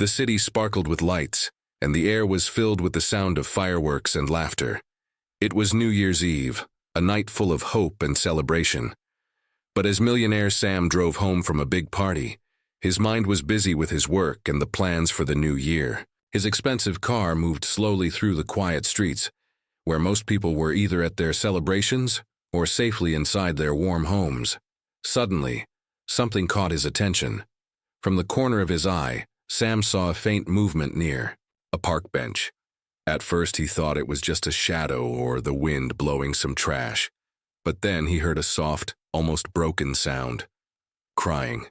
The city sparkled with lights, and the air was filled with the sound of fireworks and laughter. It was New Year's Eve, a night full of hope and celebration. But as Millionaire Sam drove home from a big party, his mind was busy with his work and the plans for the new year. His expensive car moved slowly through the quiet streets, where most people were either at their celebrations or safely inside their warm homes. Suddenly, something caught his attention. From the corner of his eye, Sam saw a faint movement near a park bench. At first he thought it was just a shadow or the wind blowing some trash, but then he heard a soft, almost broken sound. Crying.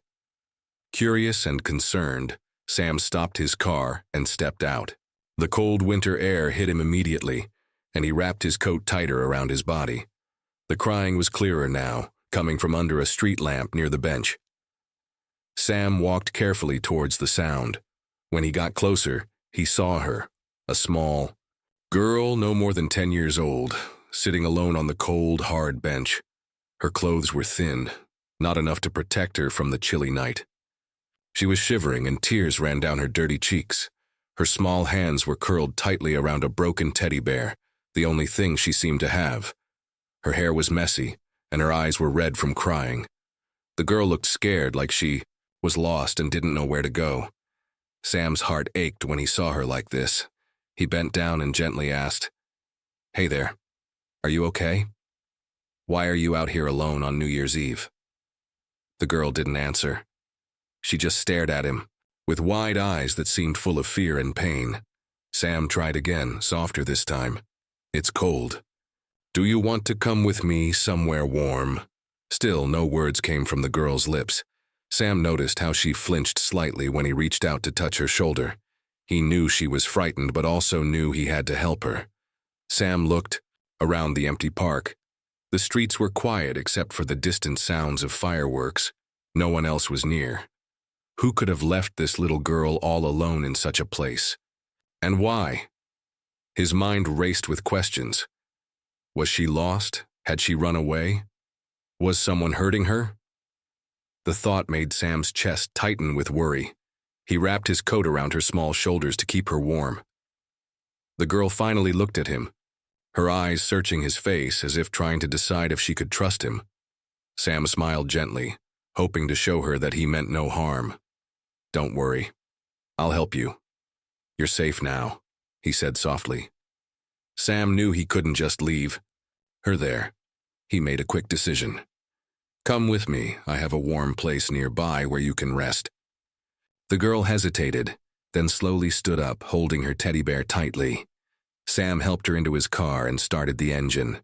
Curious and concerned, Sam stopped his car and stepped out. The cold winter air hit him immediately, and he wrapped his coat tighter around his body. The crying was clearer now, coming from under a street lamp near the bench. Sam walked carefully towards the sound. When he got closer, he saw her, a small girl no more than 10 years old, sitting alone on the cold, hard bench. Her clothes were thin, not enough to protect her from the chilly night. She was shivering and tears ran down her dirty cheeks. Her small hands were curled tightly around a broken teddy bear, the only thing she seemed to have. Her hair was messy, and her eyes were red from crying. The girl looked scared, like she was lost and didn't know where to go. Sam's heart ached when he saw her like this. He bent down and gently asked, "Hey there, are you okay? Why are you out here alone on New Year's Eve?" The girl didn't answer. She just stared at him, with wide eyes that seemed full of fear and pain. Sam tried again, softer this time. "It's cold. Do you want to come with me somewhere warm?" Still, no words came from the girl's lips. Sam noticed how she flinched slightly when he reached out to touch her shoulder. He knew she was frightened, but also knew he had to help her. Sam looked around the empty park. The streets were quiet except for the distant sounds of fireworks. No one else was near. Who could have left this little girl all alone in such a place? And why? His mind raced with questions. Was she lost? Had she run away? Was someone hurting her? The thought made Sam's chest tighten with worry. He wrapped his coat around her small shoulders to keep her warm. The girl finally looked at him, her eyes searching his face as if trying to decide if she could trust him. Sam smiled gently, hoping to show her that he meant no harm. "Don't worry. I'll help you. You're safe now," he said softly. Sam knew he couldn't just leave her there. He made a quick decision. "Come with me. I have a warm place nearby where you can rest." The girl hesitated, then slowly stood up, holding her teddy bear tightly. Sam helped her into his car and started the engine.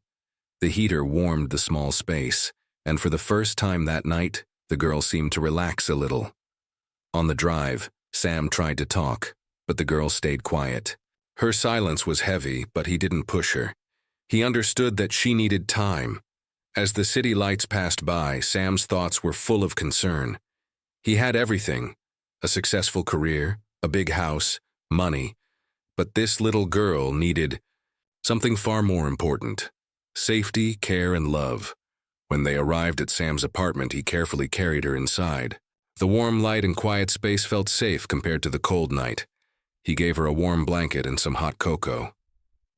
The heater warmed the small space, and for the first time that night, the girl seemed to relax a little. On the drive, Sam tried to talk, but the girl stayed quiet. Her silence was heavy, but he didn't push her. He understood that she needed time. As the city lights passed by, Sam's thoughts were full of concern. He had everything: a successful career, a big house, money. But this little girl needed something far more important: safety, care, and love. When they arrived at Sam's apartment, he carefully carried her inside. The warm light and quiet space felt safe compared to the cold night. He gave her a warm blanket and some hot cocoa.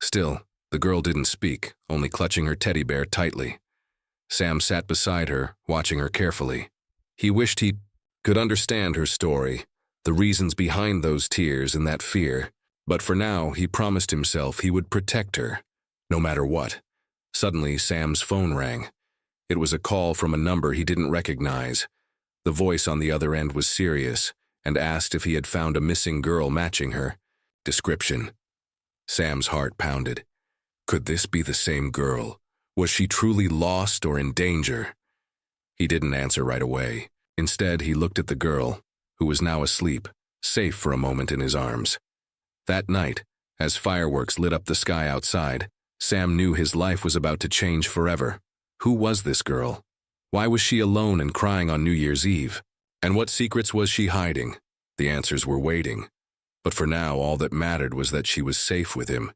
Still, the girl didn't speak, only clutching her teddy bear tightly. Sam sat beside her, watching her carefully. He wished he could understand her story, the reasons behind those tears and that fear, but for now he promised himself he would protect her, no matter what. Suddenly, Sam's phone rang. It was a call from a number he didn't recognize. The voice on the other end was serious and asked if he had found a missing girl matching her description. Sam's heart pounded. Could this be the same girl? Was she truly lost or in danger? He didn't answer right away. Instead, he looked at the girl, who was now asleep, safe for a moment in his arms. That night, as fireworks lit up the sky outside, Sam knew his life was about to change forever. Who was this girl? Why was she alone and crying on New Year's Eve? And what secrets was she hiding? The answers were waiting. But for now, all that mattered was that she was safe with him,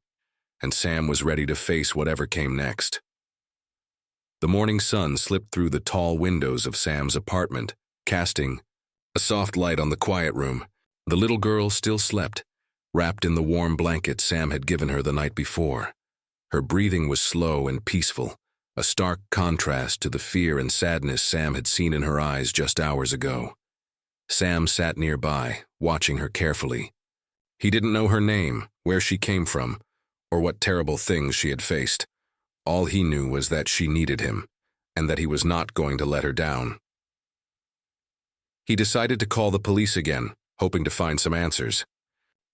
and Sam was ready to face whatever came next. The morning sun slipped through the tall windows of Sam's apartment, casting a soft light on the quiet room. The little girl still slept, wrapped in the warm blanket Sam had given her the night before. Her breathing was slow and peaceful, a stark contrast to the fear and sadness Sam had seen in her eyes just hours ago. Sam sat nearby, watching her carefully. He didn't know her name, where she came from, or what terrible things she had faced. All he knew was that she needed him, and that he was not going to let her down. He decided to call the police again, hoping to find some answers.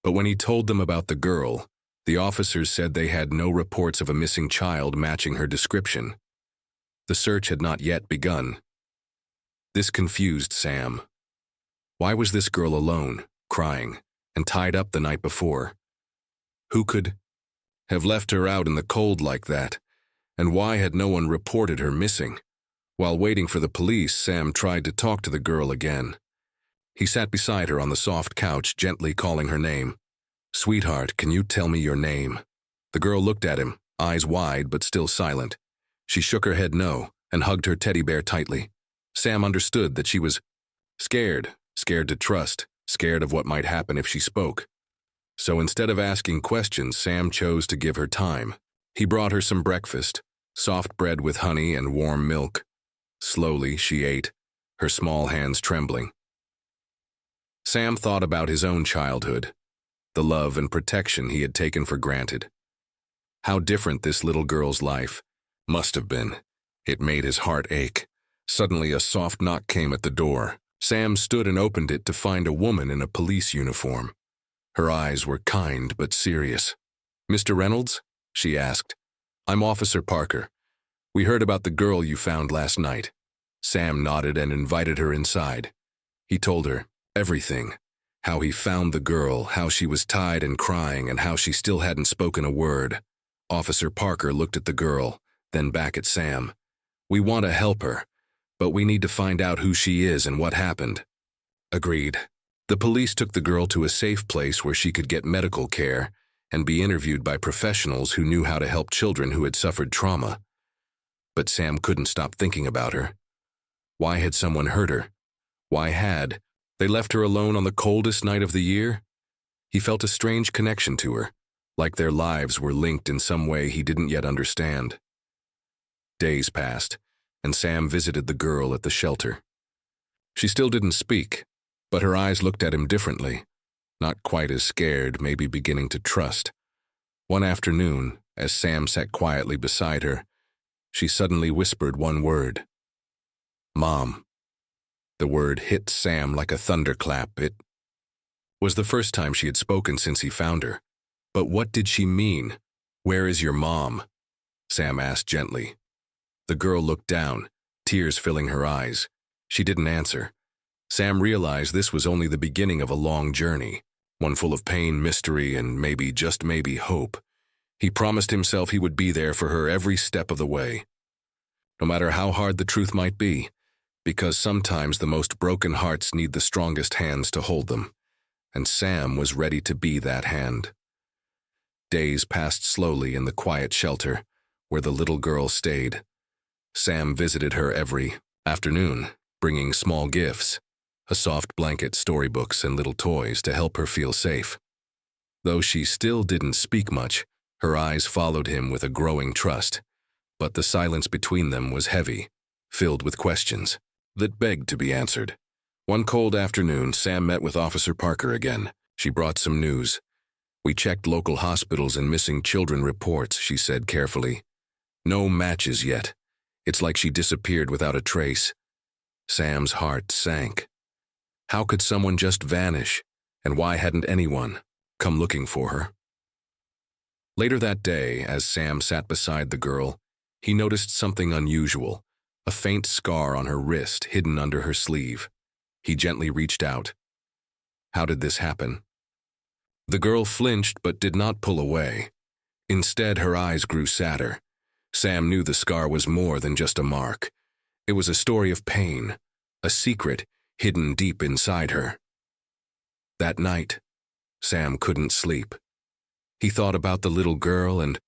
But when he told them about the girl, the officers said they had no reports of a missing child matching her description. The search had not yet begun. This confused Sam. Why was this girl alone, crying, and tied up the night before? Who could have left her out in the cold like that? And why had no one reported her missing? While waiting for the police, Sam tried to talk to the girl again. He sat beside her on the soft couch, gently calling her name. "Sweetheart, can you tell me your name?" The girl looked at him, eyes wide but still silent. She shook her head no and hugged her teddy bear tightly. Sam understood that she was scared to trust, scared of what might happen if she spoke. So instead of asking questions, Sam chose to give her time. He brought her some breakfast, soft bread with honey and warm milk. Slowly she ate, her small hands trembling. Sam thought about his own childhood, the love and protection he had taken for granted. How different this little girl's life must have been. It made his heart ache. Suddenly a soft knock came at the door. Sam stood and opened it to find a woman in a police uniform. Her eyes were kind but serious. "Mr. Reynolds?" she asked. "I'm Officer Parker. We heard about the girl you found last night." Sam nodded and invited her inside. He told her everything. How he found the girl, how she was tied and crying, and how she still hadn't spoken a word. Officer Parker looked at the girl, then back at Sam. "We want to help her, but we need to find out who she is and what happened." Agreed. The police took the girl to a safe place where she could get medical care and be interviewed by professionals who knew how to help children who had suffered trauma. But Sam couldn't stop thinking about her. Why had someone hurt her? Why had they left her alone on the coldest night of the year? He felt a strange connection to her, like their lives were linked in some way he didn't yet understand. Days passed, and Sam visited the girl at the shelter. She still didn't speak, but her eyes looked at him differently, not quite as scared, maybe beginning to trust. One afternoon, as Sam sat quietly beside her, she suddenly whispered one word. "Mom." The word hit Sam like a thunderclap. It was the first time she had spoken since he found her. But what did she mean? "Where is your mom?" Sam asked gently. The girl looked down, tears filling her eyes. She didn't answer. Sam realized this was only the beginning of a long journey, one full of pain, mystery, and maybe, just maybe, hope. He promised himself he would be there for her every step of the way, no matter how hard the truth might be, because sometimes the most broken hearts need the strongest hands to hold them, and Sam was ready to be that hand. Days passed slowly in the quiet shelter where the little girl stayed. Sam visited her every afternoon, bringing small gifts, a soft blanket, storybooks, and little toys to help her feel safe. Though she still didn't speak much, her eyes followed him with a growing trust, but the silence between them was heavy, filled with questions that begged to be answered. One cold afternoon, Sam met with Officer Parker again. She brought some news. "We checked local hospitals and missing children reports," she said carefully. "No matches yet. It's like she disappeared without a trace." Sam's heart sank. How could someone just vanish, and why hadn't anyone come looking for her? Later that day, as Sam sat beside the girl, he noticed something unusual, a faint scar on her wrist hidden under her sleeve. He gently reached out. How did this happen? The girl flinched but did not pull away. Instead, her eyes grew sadder. Sam knew the scar was more than just a mark. It was a story of pain, a secret hidden deep inside her. That night, Sam couldn't sleep. He thought about the little girl and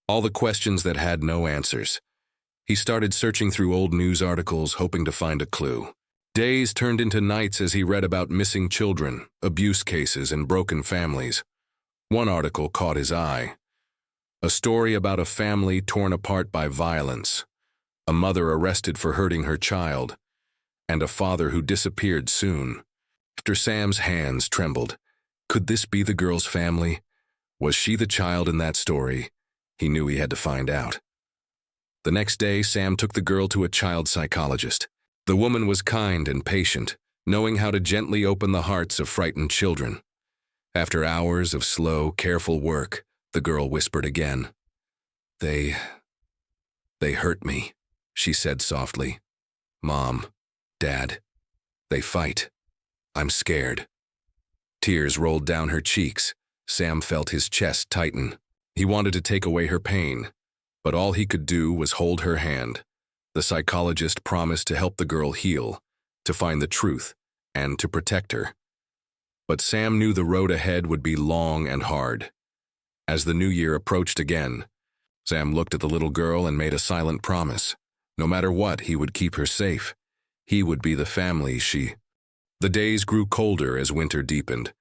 all the questions that had no answers. He started searching through old news articles, hoping to find a clue. Days turned into nights as he read about missing children, abuse cases, and broken families. One article caught his eye. A story about a family torn apart by violence, a mother arrested for hurting her child, and a father who disappeared soon. After Sam's hands trembled. Could this be the girl's family? Was she the child in that story? He knew he had to find out. The next day, Sam took the girl to a child psychologist. The woman was kind and patient, knowing how to gently open the hearts of frightened children. After hours of slow, careful work, the girl whispered again. They hurt me, she said softly. Mom, Dad, they fight. I'm scared. Tears rolled down her cheeks. Sam felt his chest tighten. He wanted to take away her pain, but all he could do was hold her hand. The psychologist promised to help the girl heal, to find the truth, and to protect her. But Sam knew the road ahead would be long and hard. As the new year approached again, Sam looked at the little girl and made a silent promise. No matter what, he would keep her safe. He would be the family she... The days grew colder as winter deepened.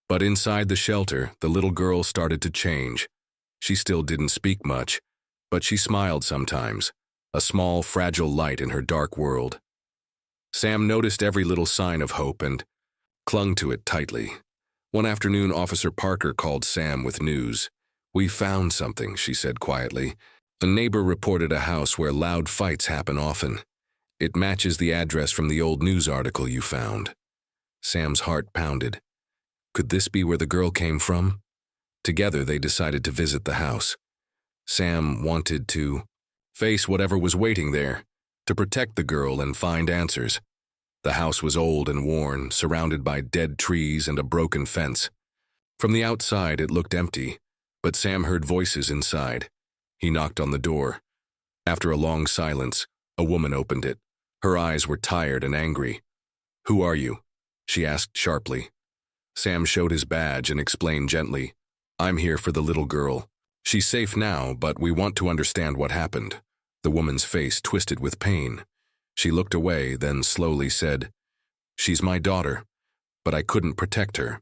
But inside the shelter, the little girl started to change. She still didn't speak much, but she smiled sometimes, a small, fragile light in her dark world. Sam noticed every little sign of hope and clung to it tightly. One afternoon, Officer Parker called Sam with news. We found something, she said quietly. A neighbor reported a house where loud fights happen often. It matches the address from the old news article you found. Sam's heart pounded. Could this be where the girl came from? Together, they decided to visit the house. Sam wanted to face whatever was waiting there, to protect the girl and find answers. The house was old and worn, surrounded by dead trees and a broken fence. From the outside, it looked empty, but Sam heard voices inside. He knocked on the door. After a long silence, a woman opened it. Her eyes were tired and angry. Who are you? She asked sharply. Sam showed his badge and explained gently, I'm here for the little girl. She's safe now, but we want to understand what happened. The woman's face twisted with pain. She looked away, then slowly said, She's my daughter, but I couldn't protect her.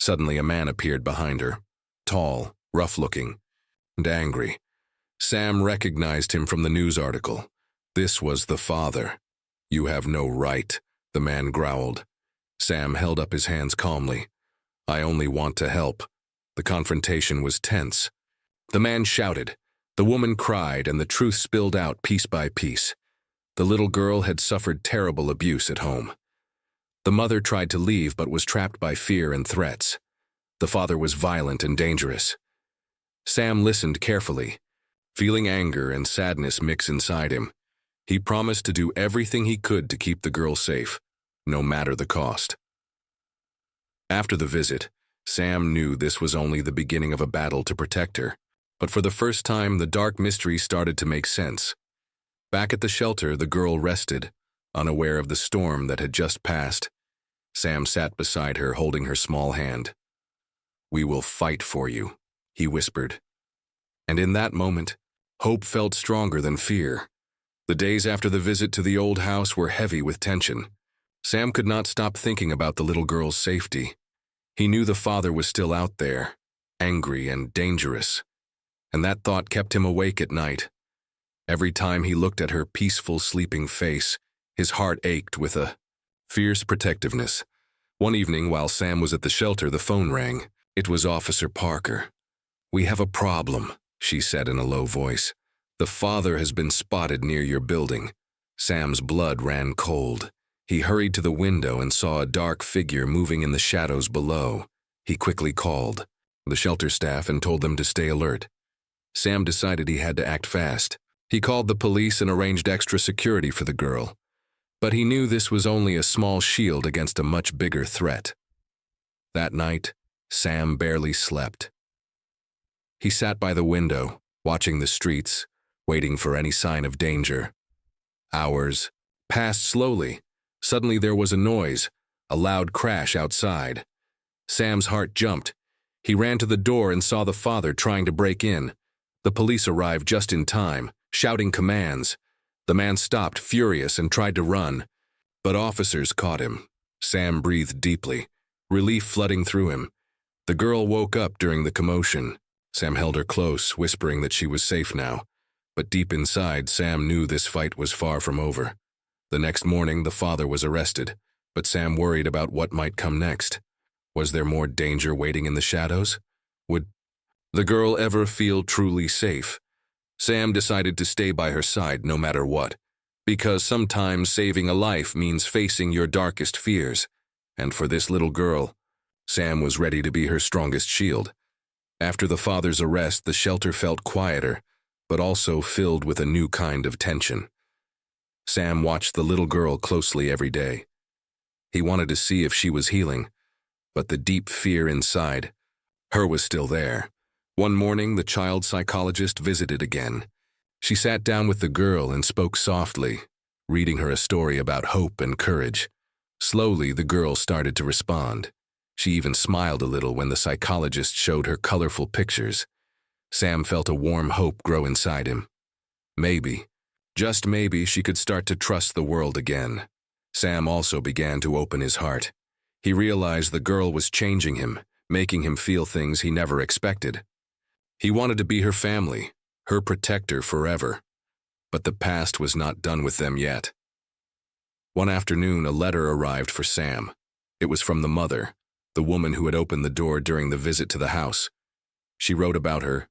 Suddenly a man appeared behind her, tall, rough-looking, and angry. Sam recognized him from the news article. This was the father. You have no right, the man growled. Sam held up his hands calmly. I only want to help. The confrontation was tense. The man shouted. The woman cried, and the truth spilled out piece by piece. The little girl had suffered terrible abuse at home. The mother tried to leave but was trapped by fear and threats. The father was violent and dangerous. Sam listened carefully, feeling anger and sadness mix inside him. He promised to do everything he could to keep the girl safe, no matter the cost. After the visit, Sam knew this was only the beginning of a battle to protect her, but for the first time the dark mystery started to make sense. Back at the shelter, the girl rested, unaware of the storm that had just passed. Sam sat beside her, holding her small hand. We will fight for you, he whispered. And in that moment, hope felt stronger than fear. The days after the visit to the old house were heavy with tension. Sam could not stop thinking about the little girl's safety. He knew the father was still out there, angry and dangerous, and that thought kept him awake at night. Every time he looked at her peaceful, sleeping face, his heart ached with a fierce protectiveness. One evening, while Sam was at the shelter, the phone rang. It was Officer Parker. We have a problem, she said in a low voice. The father has been spotted near your building. Sam's blood ran cold. He hurried to the window and saw a dark figure moving in the shadows below. He quickly called the shelter staff and told them to stay alert. Sam decided he had to act fast. He called the police and arranged extra security for the girl. But he knew this was only a small shield against a much bigger threat. That night, Sam barely slept. He sat by the window, watching the streets, waiting for any sign of danger. Hours passed slowly. Suddenly there was a noise, a loud crash outside. Sam's heart jumped. He ran to the door and saw the father trying to break in. The police arrived just in time, shouting commands. The man stopped, furious, and tried to run. But officers caught him. Sam breathed deeply, relief flooding through him. The girl woke up during the commotion. Sam held her close, whispering that she was safe now. But deep inside, Sam knew this fight was far from over. The next morning, the father was arrested, but Sam worried about what might come next. Was there more danger waiting in the shadows? Would the girl ever feel truly safe? Sam decided to stay by her side no matter what, because sometimes saving a life means facing your darkest fears. And for this little girl, Sam was ready to be her strongest shield. After the father's arrest, the shelter felt quieter, but also filled with a new kind of tension. Sam watched the little girl closely every day. He wanted to see if she was healing, but the deep fear inside her was still there. One morning, the child psychologist visited again. She sat down with the girl and spoke softly, reading her a story about hope and courage. Slowly, the girl started to respond. She even smiled a little when the psychologist showed her colorful pictures. Sam felt a warm hope grow inside him. Maybe, just maybe, she could start to trust the world again. Sam also began to open his heart. He realized the girl was changing him, making him feel things he never expected. He wanted to be her family, her protector forever. But the past was not done with them yet. One afternoon, a letter arrived for Sam. It was from the mother, the woman who had opened the door during the visit to the house. She wrote about her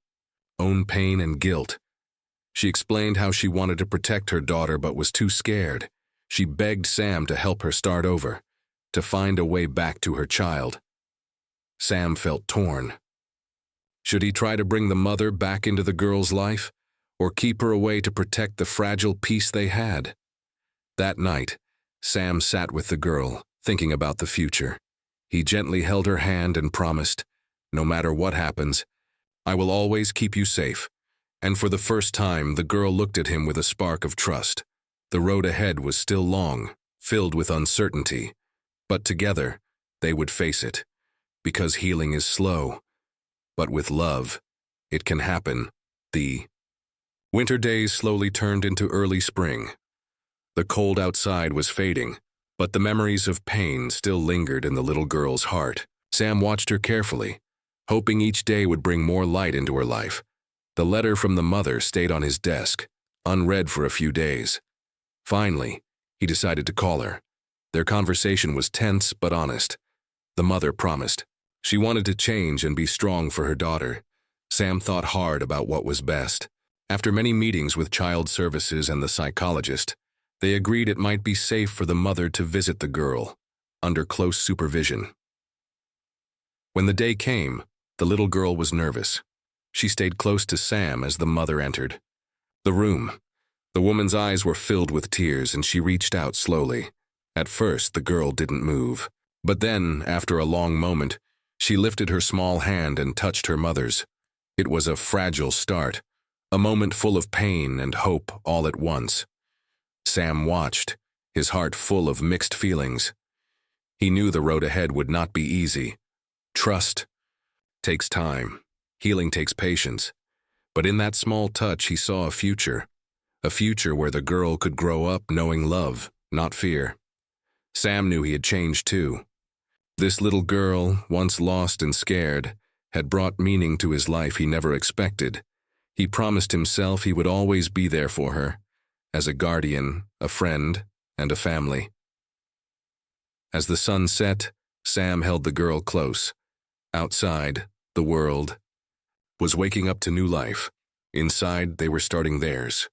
own pain and guilt. She explained how she wanted to protect her daughter but was too scared. She begged Sam to help her start over, to find a way back to her child. Sam felt torn. Should he try to bring the mother back into the girl's life, or keep her away to protect the fragile peace they had? That night, Sam sat with the girl, thinking about the future. He gently held her hand and promised, "No matter what happens, I will always keep you safe." And for the first time, the girl looked at him with a spark of trust. The road ahead was still long, filled with uncertainty, but together, they would face it. Because healing is slow, but with love, it can happen. The winter days slowly turned into early spring. The cold outside was fading, but the memories of pain still lingered in the little girl's heart. Sam watched her carefully, hoping each day would bring more light into her life. The letter from the mother stayed on his desk, unread for a few days. Finally, he decided to call her. Their conversation was tense but honest. The mother promised. She wanted to change and be strong for her daughter. Sam thought hard about what was best. After many meetings with child services and the psychologist, they agreed it might be safe for the mother to visit the girl, under close supervision. When the day came, the little girl was nervous. She stayed close to Sam as the mother entered the room. The woman's eyes were filled with tears and she reached out slowly. At first, the girl didn't move. But then, after a long moment, she lifted her small hand and touched her mother's. It was a fragile start, a moment full of pain and hope all at once. Sam watched, his heart full of mixed feelings. He knew the road ahead would not be easy. Trust takes time. Healing takes patience. But in that small touch, he saw a future where the girl could grow up knowing love, not fear. Sam knew he had changed too. This little girl, once lost and scared, had brought meaning to his life he never expected. He promised himself he would always be there for her, as a guardian, a friend, and a family. As the sun set, Sam held the girl close. Outside, the world was waking up to new life. Inside, they were starting theirs.